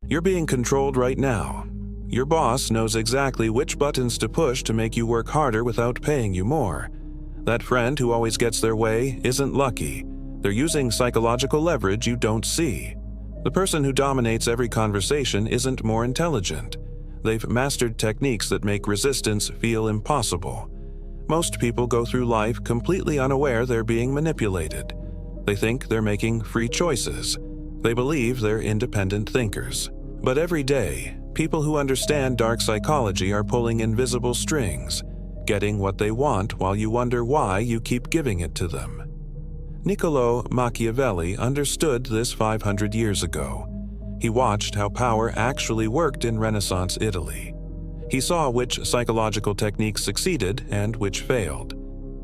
You're being controlled right now. Your boss knows exactly which buttons to push to make you work harder without paying you more. That friend who always gets their way isn't lucky. They're using psychological leverage you don't see. The person who dominates every conversation isn't more intelligent. They've mastered techniques that make resistance feel impossible. Most people go through life completely unaware they're being manipulated. They think they're making free choices. They believe they're independent thinkers. But every day, people who understand dark psychology are pulling invisible strings, getting what they want while you wonder why you keep giving it to them. Niccolò Machiavelli understood this 500 years ago. He watched how power actually worked in Renaissance Italy. He saw which psychological techniques succeeded and which failed.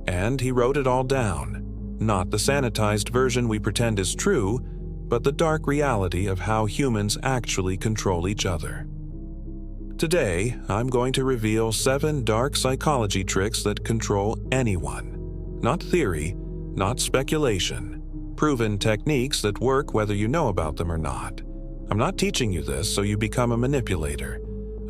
And he wrote it all down. Not the sanitized version we pretend is true, but the dark reality of how humans actually control each other. Today, I'm going to reveal 7 dark psychology tricks that control anyone. Not theory, not speculation. Proven techniques that work whether you know about them or not. I'm not teaching you this so you become a manipulator.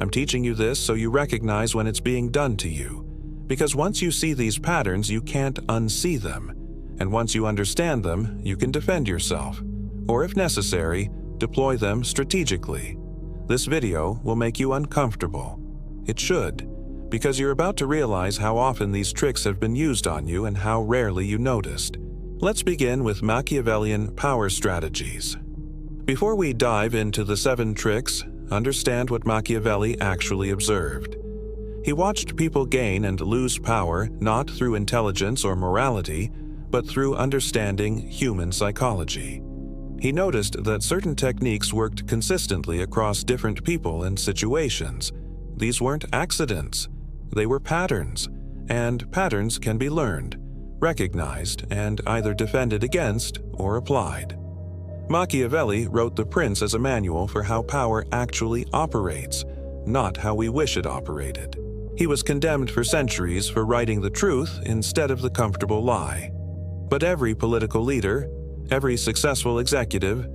I'm teaching you this so you recognize when it's being done to you. Because once you see these patterns, you can't unsee them. And once you understand them, you can defend yourself. Or if necessary, deploy them strategically. This video will make you uncomfortable. It should, because you're about to realize how often these tricks have been used on you and how rarely you noticed. Let's begin with Machiavellian Power Strategies. Before we dive into the 7 tricks, understand what Machiavelli actually observed. He watched people gain and lose power not through intelligence or morality, but through understanding human psychology. He noticed that certain techniques worked consistently across different people and situations. These weren't accidents. They were patterns, and patterns can be learned, recognized, and either defended against or applied. Machiavelli wrote The Prince as a manual for how power actually operates, not how we wish it operated. He was condemned for centuries for writing the truth instead of the comfortable lie. But every political leader, every successful executive,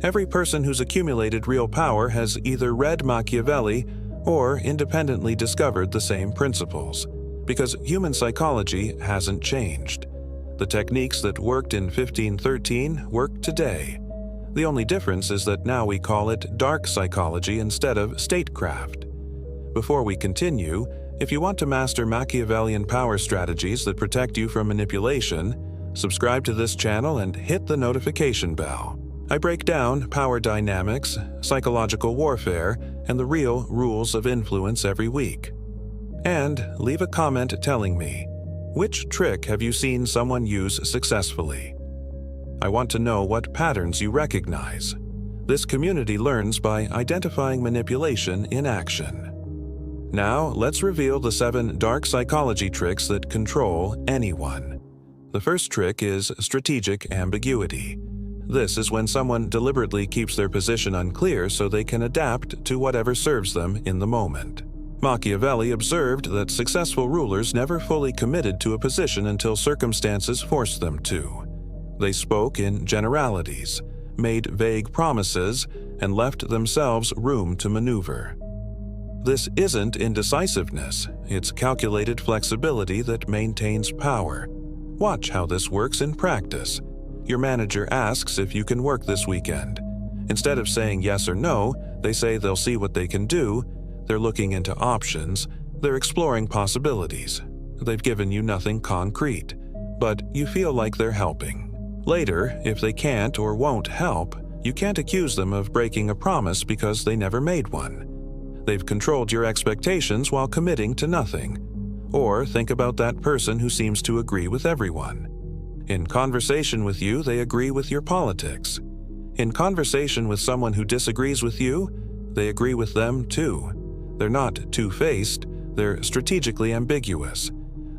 every person who's accumulated real power has either read Machiavelli or independently discovered the same principles, because human psychology hasn't changed. The techniques that worked in 1513 work today. The only difference is that now we call it dark psychology instead of statecraft. Before we continue, if you want to master Machiavellian power strategies that protect you from manipulation, subscribe to this channel and hit the notification bell. I break down power dynamics, psychological warfare, and the real rules of influence every week. And leave a comment telling me, which trick have you seen someone use successfully? I want to know what patterns you recognize. This community learns by identifying manipulation in action. Now, let's reveal the 7 dark psychology tricks that control anyone. The first trick is strategic ambiguity. This is when someone deliberately keeps their position unclear so they can adapt to whatever serves them in the moment. Machiavelli observed that successful rulers never fully committed to a position until circumstances forced them to. They spoke in generalities, made vague promises, and left themselves room to maneuver. This isn't indecisiveness, it's calculated flexibility that maintains power. Watch how this works in practice. Your manager asks if you can work this weekend. Instead of saying yes or no, they say they'll see what they can do. They're looking into options. They're exploring possibilities. They've given you nothing concrete, but you feel like they're helping. Later, if they can't or won't help, you can't accuse them of breaking a promise because they never made one. They've controlled your expectations while committing to nothing. Or think about that person who seems to agree with everyone. In conversation with you, they agree with your politics. In conversation with someone who disagrees with you, they agree with them too. They're not two-faced, they're strategically ambiguous.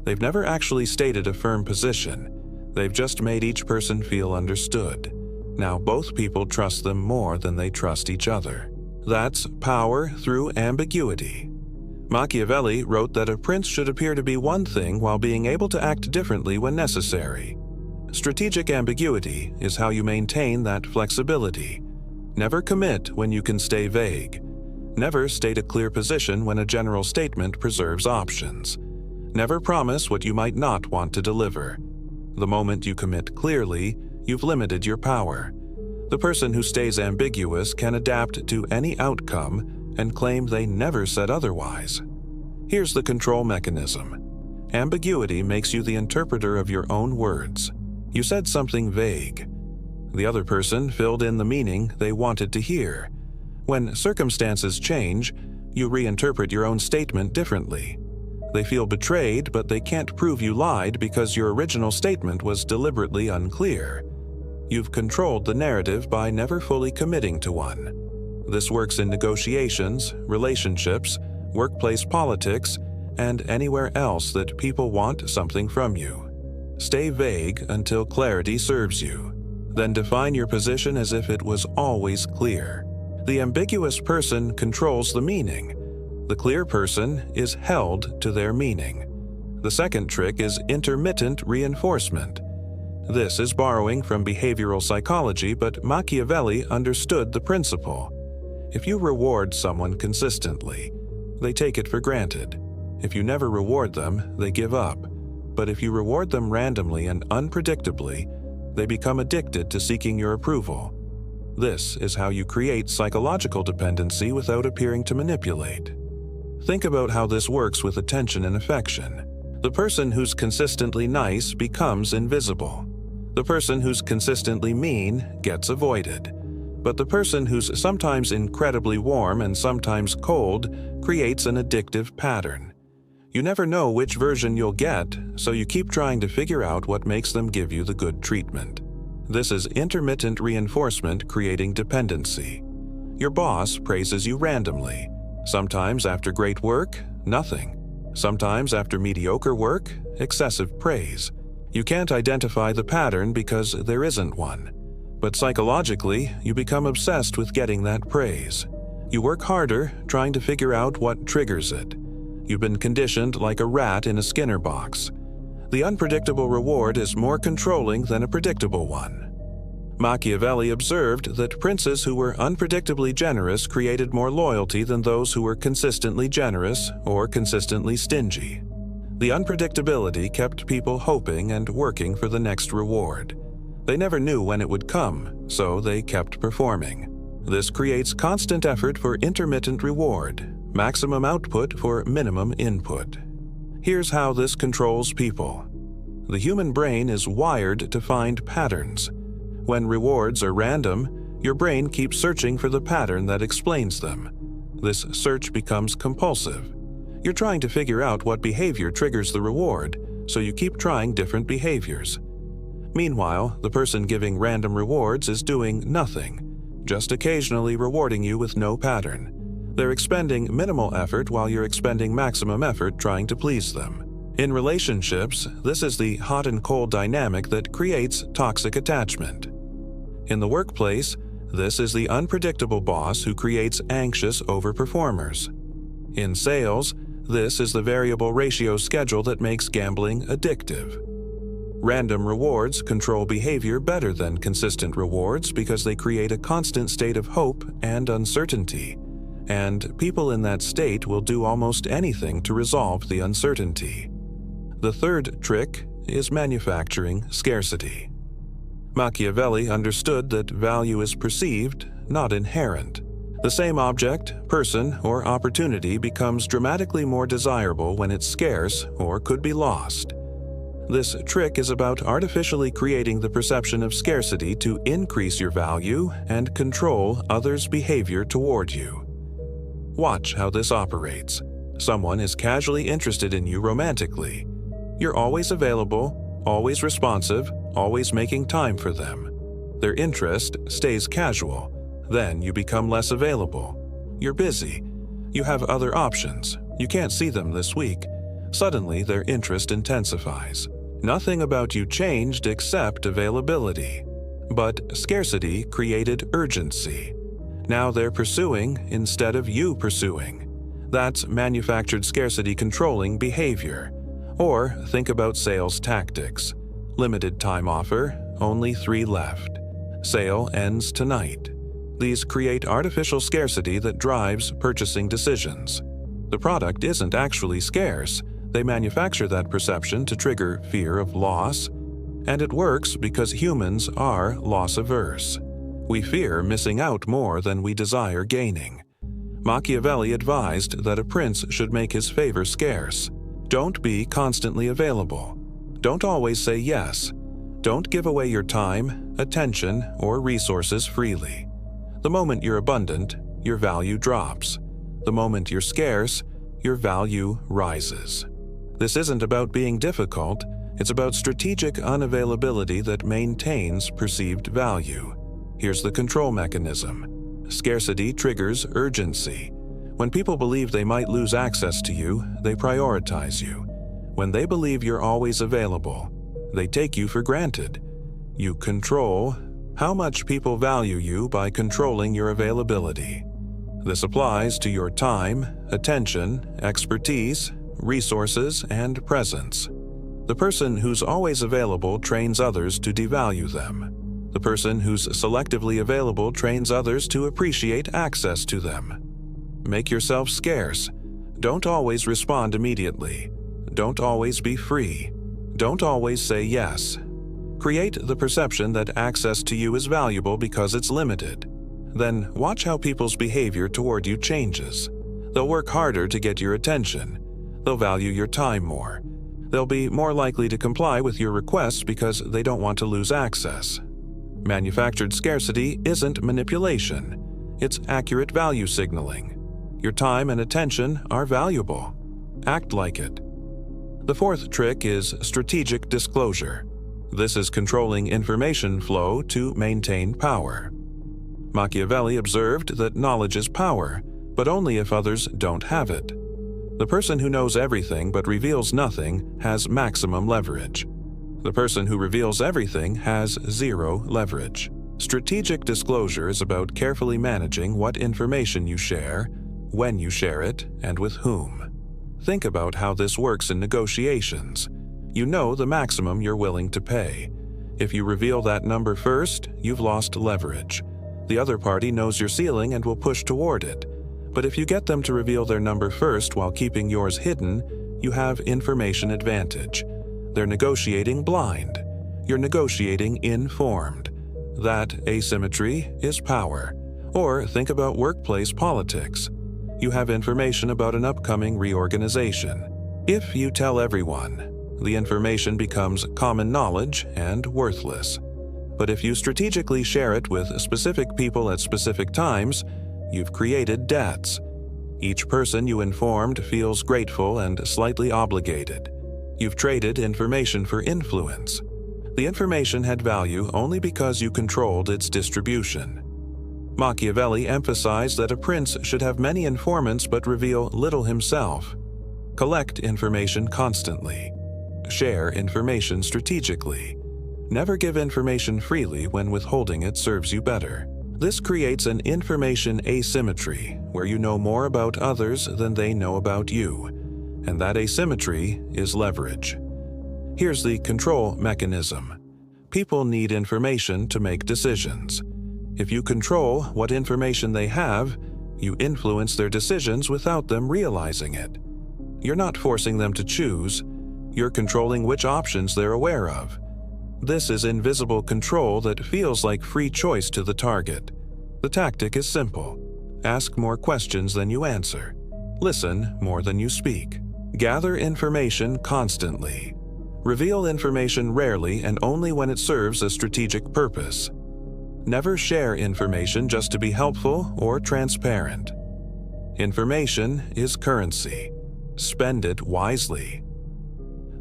They've never actually stated a firm position. They've just made each person feel understood. Now both people trust them more than they trust each other. That's power through ambiguity. Machiavelli wrote that a prince should appear to be one thing while being able to act differently when necessary. Strategic ambiguity is how you maintain that flexibility. Never commit when you can stay vague. Never state a clear position when a general statement preserves options. Never promise what you might not want to deliver. The moment you commit clearly, you've limited your power. The person who stays ambiguous can adapt to any outcome and claim they never said otherwise. Here's the control mechanism. Ambiguity makes you the interpreter of your own words. You said something vague. The other person filled in the meaning they wanted to hear. When circumstances change, you reinterpret your own statement differently. They feel betrayed, but they can't prove you lied because your original statement was deliberately unclear. You've controlled the narrative by never fully committing to one. This works in negotiations, relationships, workplace politics, and anywhere else that people want something from you. Stay vague until clarity serves you. Then define your position as if it was always clear. The ambiguous person controls the meaning. The clear person is held to their meaning. The second trick is intermittent reinforcement. This is borrowing from behavioral psychology, but Machiavelli understood the principle. If you reward someone consistently, they take it for granted. If you never reward them, they give up. But if you reward them randomly and unpredictably, they become addicted to seeking your approval. This is how you create psychological dependency without appearing to manipulate. Think about how this works with attention and affection. The person who's consistently nice becomes invisible. The person who's consistently mean gets avoided. But the person who's sometimes incredibly warm and sometimes cold creates an addictive pattern. You never know which version you'll get, so you keep trying to figure out what makes them give you the good treatment. This is intermittent reinforcement creating dependency. Your boss praises you randomly. Sometimes after great work, nothing. Sometimes after mediocre work, excessive praise. You can't identify the pattern because there isn't one. But psychologically, you become obsessed with getting that praise. You work harder, trying to figure out what triggers it. You've been conditioned like a rat in a Skinner box. The unpredictable reward is more controlling than a predictable one. Machiavelli observed that princes who were unpredictably generous created more loyalty than those who were consistently generous or consistently stingy. The unpredictability kept people hoping and working for the next reward. They never knew when it would come, so they kept performing. This creates constant effort for intermittent reward, maximum output for minimum input. Here's how this controls people. The human brain is wired to find patterns. When rewards are random, your brain keeps searching for the pattern that explains them. This search becomes compulsive. You're trying to figure out what behavior triggers the reward, so you keep trying different behaviors. Meanwhile, the person giving random rewards is doing nothing, just occasionally rewarding you with no pattern. They're expending minimal effort while you're expending maximum effort trying to please them. In relationships, this is the hot and cold dynamic that creates toxic attachment. In the workplace, this is the unpredictable boss who creates anxious overperformers. In sales, this is the variable ratio schedule that makes gambling addictive. Random rewards control behavior better than consistent rewards because they create a constant state of hope and uncertainty. And people in that state will do almost anything to resolve the uncertainty. The third trick is manufacturing scarcity. Machiavelli understood that value is perceived, not inherent. The same object, person, or opportunity becomes dramatically more desirable when it's scarce or could be lost. This trick is about artificially creating the perception of scarcity to increase your value and control others' behavior toward you. Watch how this operates. Someone is casually interested in you romantically. You're always available, always responsive, always making time for them. Their interest stays casual. Then you become less available. You're busy. You have other options. You can't see them this week. Suddenly, their interest intensifies. Nothing about you changed except availability. But scarcity created urgency. Now they're pursuing instead of you pursuing. That's manufactured scarcity controlling behavior. Or think about sales tactics. Limited time offer, only 3 left. Sale ends tonight. These create artificial scarcity that drives purchasing decisions. The product isn't actually scarce. They manufacture that perception to trigger fear of loss, and it works because humans are loss-averse. We fear missing out more than we desire gaining. Machiavelli advised that a prince should make his favor scarce. Don't be constantly available. Don't always say yes. Don't give away your time, attention, or resources freely. The moment you're abundant, your value drops. The moment you're scarce, your value rises. This isn't about being difficult. It's about strategic unavailability that maintains perceived value. Here's the control mechanism. Scarcity triggers urgency. When people believe they might lose access to you, they prioritize you. When they believe you're always available, they take you for granted. You control how much people value you by controlling your availability. This applies to your time, attention, expertise, resources, and presence. The person who's always available trains others to devalue them. The person who's selectively available trains others to appreciate access to them. Make yourself scarce. Don't always respond immediately. Don't always be free. Don't always say yes. Create the perception that access to you is valuable because it's limited. Then watch how people's behavior toward you changes. They'll work harder to get your attention. They'll value your time more. They'll be more likely to comply with your requests because they don't want to lose access. Manufactured scarcity isn't manipulation. It's accurate value signaling. Your time and attention are valuable. Act like it. The fourth trick is strategic disclosure. This is controlling information flow to maintain power. Machiavelli observed that knowledge is power, but only if others don't have it. The person who knows everything but reveals nothing has maximum leverage. The person who reveals everything has zero leverage. Strategic disclosure is about carefully managing what information you share, when you share it, and with whom. Think about how this works in negotiations. You know the maximum you're willing to pay. If you reveal that number first, you've lost leverage. The other party knows your ceiling and will push toward it. But if you get them to reveal their number first while keeping yours hidden, you have information advantage. They're negotiating blind. You're negotiating informed. That asymmetry is power. Or think about workplace politics. You have information about an upcoming reorganization. If you tell everyone, the information becomes common knowledge and worthless. But if you strategically share it with specific people at specific times, you've created debts. Each person you informed feels grateful and slightly obligated. You've traded information for influence. The information had value only because you controlled its distribution. Machiavelli emphasized that a prince should have many informants but reveal little himself. Collect information constantly. Share information strategically. Never give information freely when withholding it serves you better. This creates an information asymmetry where you know more about others than they know about you, and that asymmetry is leverage. Here's the control mechanism. People need information to make decisions. If you control what information they have, you influence their decisions without them realizing it. You're not forcing them to choose. You're controlling which options they're aware of. This is invisible control that feels like free choice to the target. The tactic is simple. Ask more questions than you answer. Listen more than you speak. Gather information constantly. Reveal information rarely and only when it serves a strategic purpose. Never share information just to be helpful or transparent. Information is currency. Spend it wisely.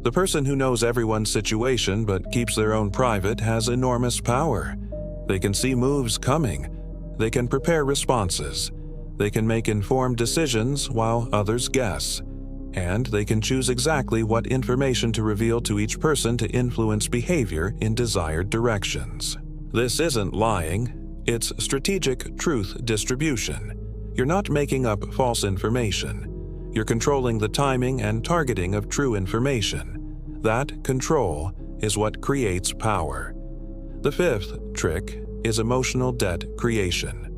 The person who knows everyone's situation but keeps their own private has enormous power. They can see moves coming. They can prepare responses. They can make informed decisions while others guess. And they can choose exactly what information to reveal to each person to influence behavior in desired directions. This isn't lying. It's strategic truth distribution. You're not making up false information. You're controlling the timing and targeting of true information. That control is what creates power. The fifth trick is emotional debt creation.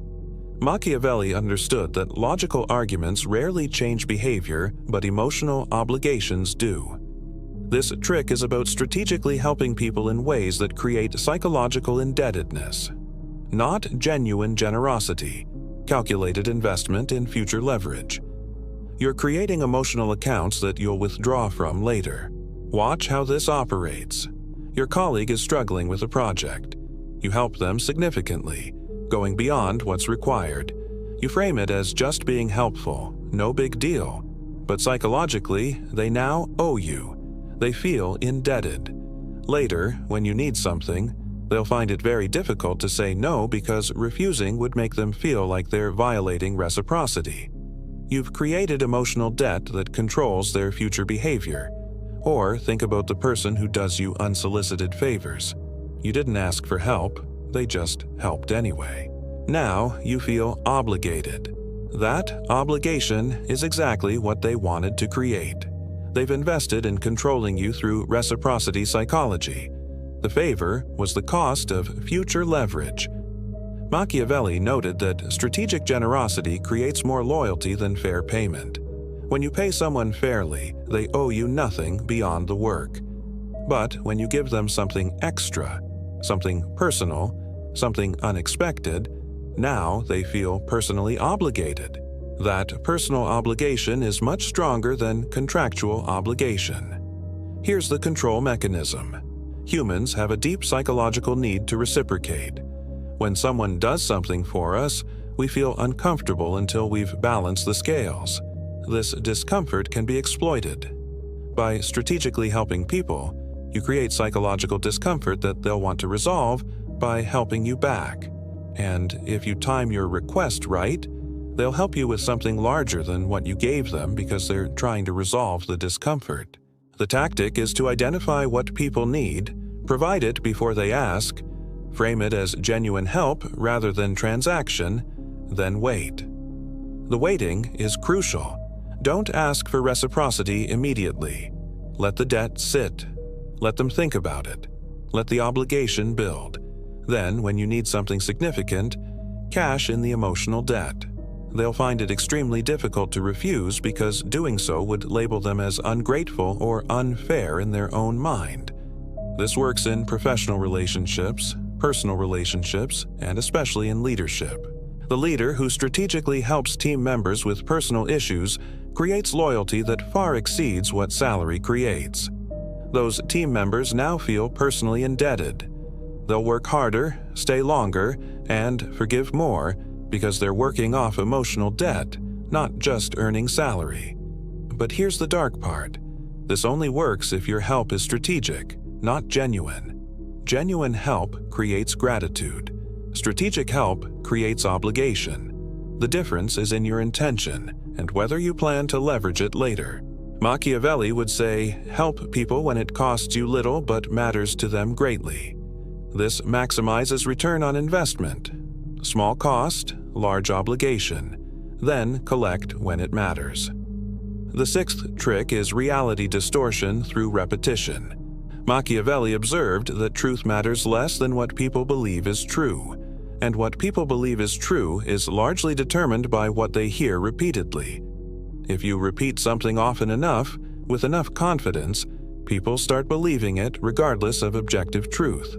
Machiavelli understood that logical arguments rarely change behavior, but emotional obligations do. This trick is about strategically helping people in ways that create psychological indebtedness, not genuine generosity, calculated investment in future leverage. You're creating emotional accounts that you'll withdraw from later. Watch how this operates. Your colleague is struggling with a project. You help them significantly, going beyond what's required. You frame it as just being helpful, no big deal. But psychologically, they now owe you. They feel indebted. Later, when you need something, they'll find it very difficult to say no because refusing would make them feel like they're violating reciprocity. You've created emotional debt that controls their future behavior. Or think about the person who does you unsolicited favors. You didn't ask for help, they just helped anyway. Now you feel obligated. That obligation is exactly what they wanted to create. They've invested in controlling you through reciprocity psychology. The favor was the cost of future leverage. Machiavelli noted that strategic generosity creates more loyalty than fair payment. When you pay someone fairly, they owe you nothing beyond the work. But when you give them something extra, something personal, something unexpected, now they feel personally obligated. That personal obligation is much stronger than contractual obligation. Here's the control mechanism. Humans have a deep psychological need to reciprocate. When someone does something for us, we feel uncomfortable until we've balanced the scales. This discomfort can be exploited. By strategically helping people, you create psychological discomfort that they'll want to resolve by helping you back. And if you time your request right, they'll help you with something larger than what you gave them because they're trying to resolve the discomfort. The tactic is to identify what people need, provide it before they ask, frame it as genuine help rather than transaction, then wait. The waiting is crucial. Don't ask for reciprocity immediately. Let the debt sit. Let them think about it. Let the obligation build. Then, when you need something significant, cash in the emotional debt. They'll find it extremely difficult to refuse because doing so would label them as ungrateful or unfair in their own mind. This works in professional relationships, personal relationships, and especially in leadership. The leader who strategically helps team members with personal issues creates loyalty that far exceeds what salary creates. Those team members now feel personally indebted. They'll work harder, stay longer, and forgive more because they're working off emotional debt, not just earning salary. But here's the dark part. This only works if your help is strategic, not genuine. Genuine help creates gratitude. Strategic help creates obligation. The difference is in your intention and whether you plan to leverage it later. Machiavelli would say, help people when it costs you little but matters to them greatly. This maximizes return on investment. Small cost, large obligation. Then collect when it matters. The sixth trick is reality distortion through repetition. Machiavelli observed that truth matters less than what people believe is true. And what people believe is true is largely determined by what they hear repeatedly. If you repeat something often enough, with enough confidence, people start believing it regardless of objective truth.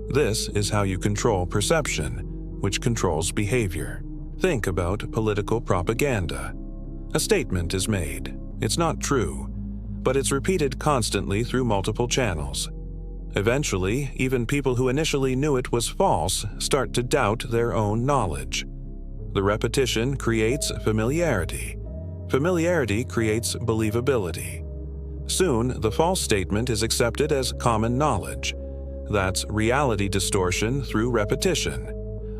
This is how you control perception, which controls behavior. Think about political propaganda. A statement is made. It's not true, but it's repeated constantly through multiple channels. Eventually, even people who initially knew it was false start to doubt their own knowledge. The repetition creates familiarity. Familiarity creates believability. Soon, the false statement is accepted as common knowledge. That's reality distortion through repetition.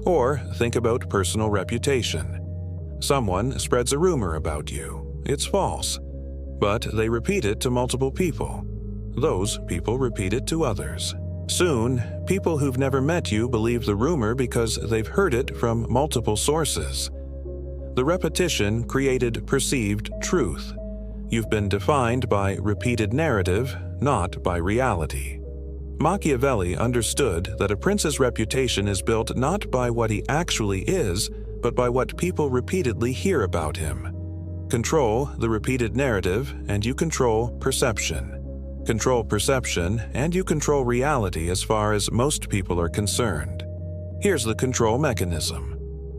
Or think about personal reputation. Someone spreads a rumor about you. It's false. But they repeat it to multiple people. Those people repeat it to others. Soon, people who've never met you believe the rumor because they've heard it from multiple sources. The repetition created perceived truth. You've been defined by repeated narrative, not by reality. Machiavelli understood that a prince's reputation is built not by what he actually is, but by what people repeatedly hear about him. Control the repeated narrative, and you control perception. Control perception, and you control reality as far as most people are concerned. Here's the control mechanism.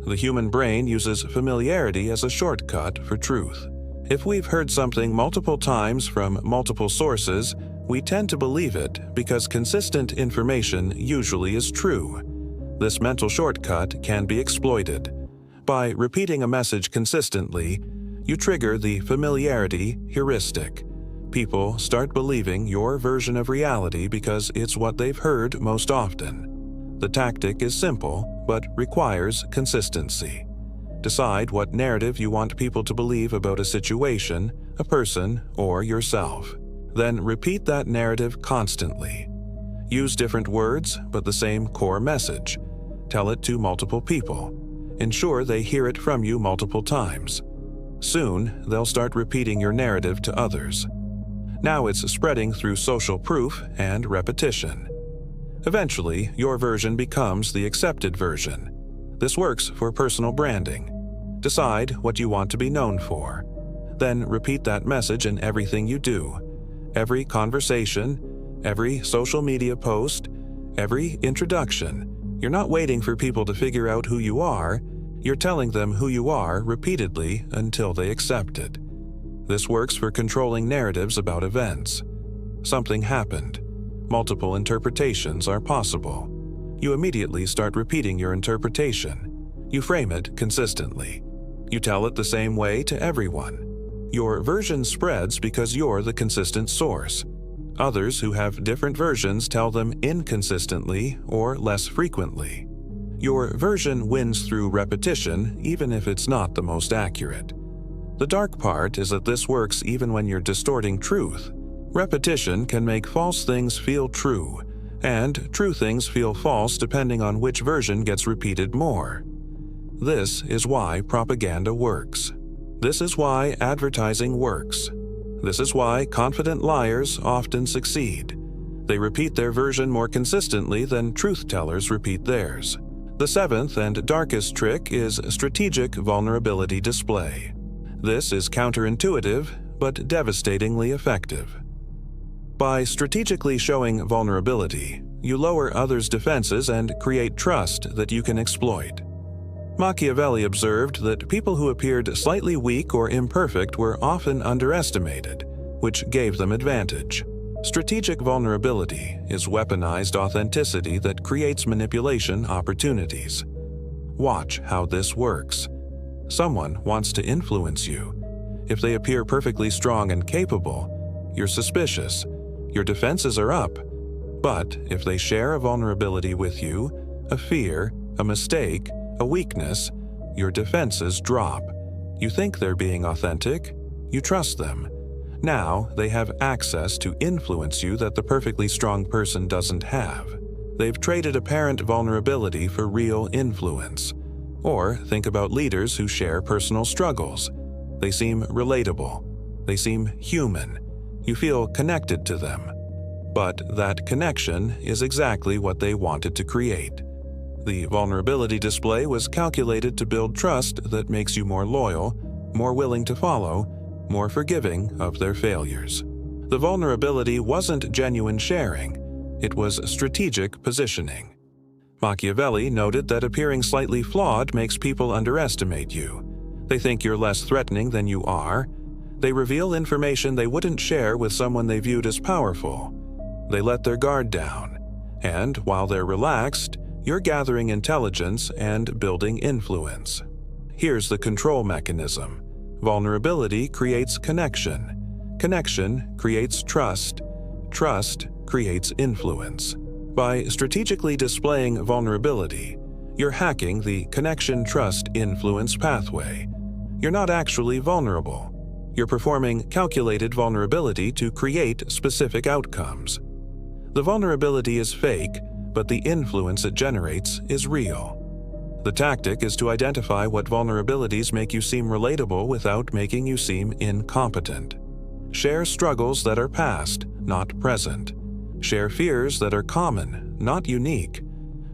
The human brain uses familiarity as a shortcut for truth. If we've heard something multiple times from multiple sources, we tend to believe it because consistent information usually is true. This mental shortcut can be exploited. By repeating a message consistently, you trigger the familiarity heuristic. People start believing your version of reality because it's what they've heard most often. The tactic is simple, but requires consistency. Decide what narrative you want people to believe about a situation, a person, or yourself. Then repeat that narrative constantly. Use different words, but the same core message. Tell it to multiple people. Ensure they hear it from you multiple times. Soon, they'll start repeating your narrative to others. Now it's spreading through social proof and repetition. Eventually, your version becomes the accepted version. This works for personal branding. Decide what you want to be known for. Then repeat that message in everything you do. Every conversation, every social media post, every introduction. You're not waiting for people to figure out who you are. You're telling them who you are repeatedly until they accept it. This works for controlling narratives about events. Something happened. Multiple interpretations are possible. You immediately start repeating your interpretation. You frame it consistently. You tell it the same way to everyone. Your version spreads because you're the consistent source. Others who have different versions tell them inconsistently or less frequently. Your version wins through repetition, even if it's not the most accurate. The dark part is that this works even when you're distorting truth. Repetition can make false things feel true, and true things feel false depending on which version gets repeated more. This is why propaganda works. This is why advertising works. This is why confident liars often succeed. They repeat their version more consistently than truth-tellers repeat theirs. The seventh and darkest trick is strategic vulnerability display. This is counterintuitive, but devastatingly effective. By strategically showing vulnerability, you lower others' defenses and create trust that you can exploit. Machiavelli observed that people who appeared slightly weak or imperfect were often underestimated, which gave them advantage. Strategic vulnerability is weaponized authenticity that creates manipulation opportunities. Watch how this works. Someone wants to influence you. If they appear perfectly strong and capable, you're suspicious. Your defenses are up. But if they share a vulnerability with you, a fear, a mistake, a weakness, your defenses drop. You think they're being authentic. You trust them. Now they have access to influence you that the perfectly strong person doesn't have. They've traded apparent vulnerability for real influence. Or think about leaders who share personal struggles. They seem relatable. They seem human. You feel connected to them. But that connection is exactly what they wanted to create. The vulnerability display was calculated to build trust that makes you more loyal, more willing to follow, more forgiving of their failures. The vulnerability wasn't genuine sharing. It was strategic positioning. Machiavelli noted that appearing slightly flawed makes people underestimate you. They think you're less threatening than you are. They reveal information they wouldn't share with someone they viewed as powerful. They let their guard down. And while they're relaxed, you're gathering intelligence and building influence. Here's the control mechanism. Vulnerability creates connection. Connection creates trust. Trust creates influence. By strategically displaying vulnerability, you're hacking the connection-trust-influence pathway. You're not actually vulnerable. You're performing calculated vulnerability to create specific outcomes. The vulnerability is fake, but the influence it generates is real. The tactic is to identify what vulnerabilities make you seem relatable without making you seem incompetent. Share struggles that are past, not present. Share fears that are common, not unique.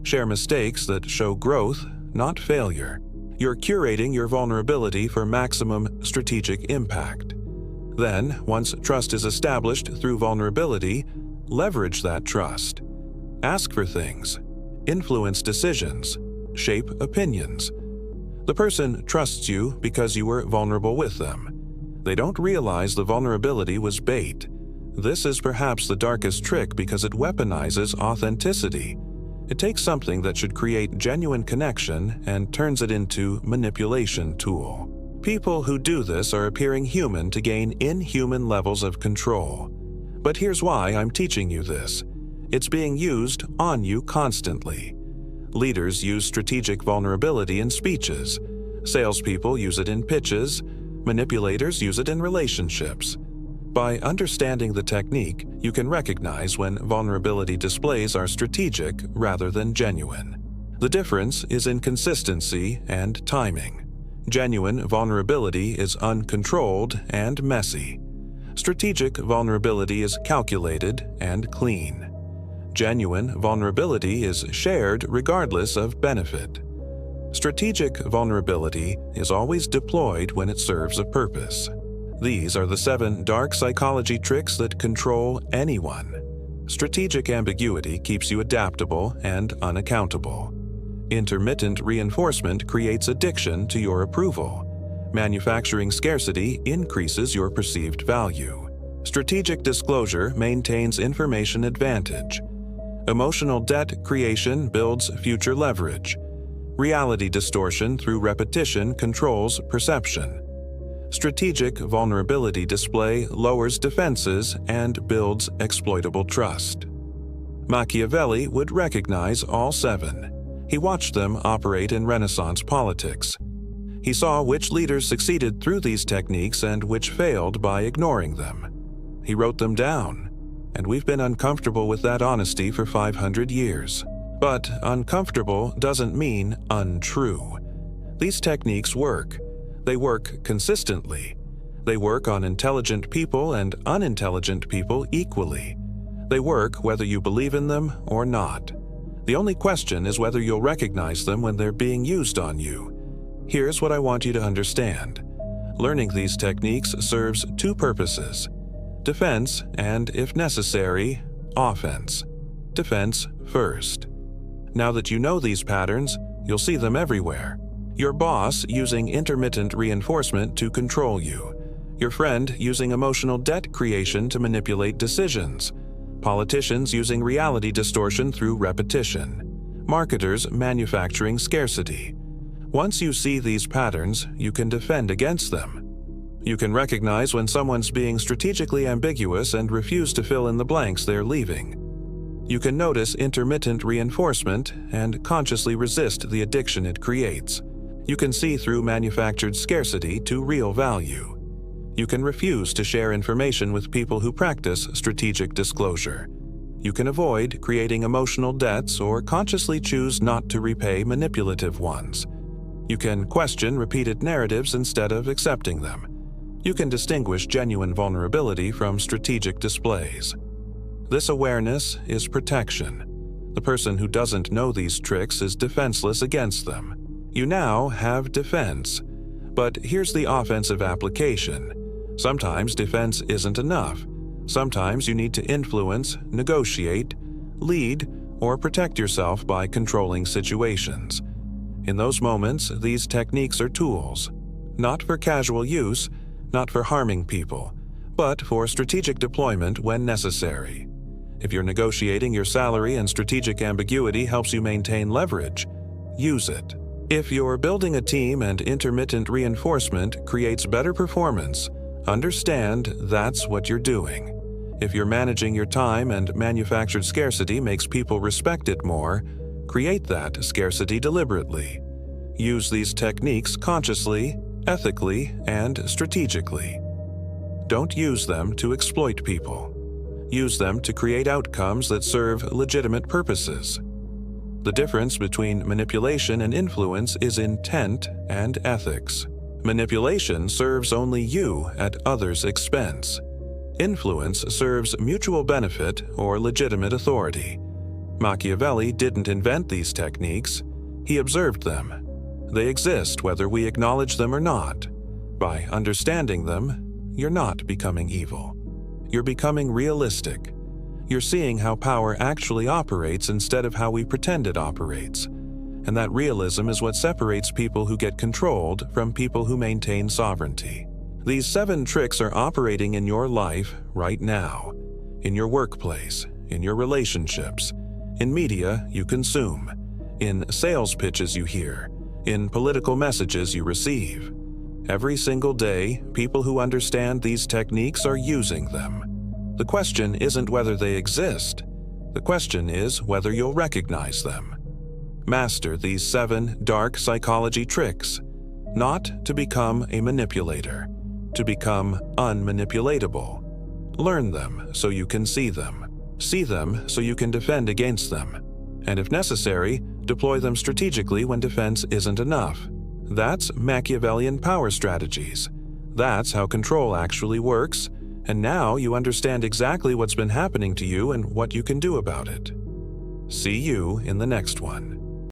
Share mistakes that show growth, not failure. You're curating your vulnerability for maximum strategic impact. Then, once trust is established through vulnerability, leverage that trust. Ask for things, influence decisions, shape opinions. The person trusts you because you were vulnerable with them. They don't realize the vulnerability was bait. This is perhaps the darkest trick because it weaponizes authenticity. It takes something that should create genuine connection and turns it into manipulation tool. People who do this are appearing human to gain inhuman levels of control. But here's why I'm teaching you this. It's being used on you constantly. Leaders use strategic vulnerability in speeches. Salespeople use it in pitches. Manipulators use it in relationships. By understanding the technique, you can recognize when vulnerability displays are strategic rather than genuine. The difference is in consistency and timing. Genuine vulnerability is uncontrolled and messy. Strategic vulnerability is calculated and clean. Genuine vulnerability is shared regardless of benefit. Strategic vulnerability is always deployed when it serves a purpose. These are the 7 dark psychology tricks that control anyone. Strategic ambiguity keeps you adaptable and unaccountable. Intermittent reinforcement creates addiction to your approval. Manufacturing scarcity increases your perceived value. Strategic disclosure maintains information advantage. Emotional debt creation builds future leverage. Reality distortion through repetition controls perception. Strategic vulnerability display lowers defenses and builds exploitable trust. Machiavelli would recognize all 7. He watched them operate in Renaissance politics. He saw which leaders succeeded through these techniques and which failed by ignoring them. He wrote them down, and we've been uncomfortable with that honesty for 500 years. But uncomfortable doesn't mean untrue. These techniques work. They work consistently. They work on intelligent people and unintelligent people equally. They work whether you believe in them or not. The only question is whether you'll recognize them when they're being used on you. Here's what I want you to understand. Learning these techniques serves 2 purposes: defense and, if necessary, offense. Defense first. Now that you know these patterns, you'll see them everywhere. Your boss using intermittent reinforcement to control you. Your friend using emotional debt creation to manipulate decisions. Politicians using reality distortion through repetition. Marketers manufacturing scarcity. Once you see these patterns, you can defend against them. You can recognize when someone's being strategically ambiguous and refuse to fill in the blanks they're leaving. You can notice intermittent reinforcement and consciously resist the addiction it creates. You can see through manufactured scarcity to real value. You can refuse to share information with people who practice strategic disclosure. You can avoid creating emotional debts or consciously choose not to repay manipulative ones. You can question repeated narratives instead of accepting them. You can distinguish genuine vulnerability from strategic displays. This awareness is protection. The person who doesn't know these tricks is defenseless against them. You now have defense. But here's the offensive application. Sometimes defense isn't enough. Sometimes you need to influence, negotiate, lead, or protect yourself by controlling situations. In those moments, these techniques are tools. Not for casual use, not for harming people, but for strategic deployment when necessary. If you're negotiating your salary and strategic ambiguity helps you maintain leverage, use it. If you're building a team and intermittent reinforcement creates better performance, understand that's what you're doing. If you're managing your time and manufactured scarcity makes people respect it more, create that scarcity deliberately. Use these techniques consciously, ethically, and strategically. Don't use them to exploit people. Use them to create outcomes that serve legitimate purposes. The difference between manipulation and influence is intent and ethics. Manipulation serves only you at others' expense. Influence serves mutual benefit or legitimate authority. Machiavelli didn't invent these techniques. He observed them. They exist whether we acknowledge them or not. By understanding them, you're not becoming evil. You're becoming realistic. You're seeing how power actually operates instead of how we pretend it operates. And that realism is what separates people who get controlled from people who maintain sovereignty. These 7 tricks are operating in your life right now, in your workplace, in your relationships, in media you consume, in sales pitches you hear, in political messages you receive. Every single day, people who understand these techniques are using them. The question isn't whether they exist. The question is whether you'll recognize them. Master these 7 dark psychology tricks, not to become a manipulator, to become unmanipulatable. Learn them so you can see them. See them so you can defend against them. And if necessary, deploy them strategically when defense isn't enough. That's Machiavellian Power Strategies. That's how control actually works, and now you understand exactly what's been happening to you and what you can do about it. See you in the next one.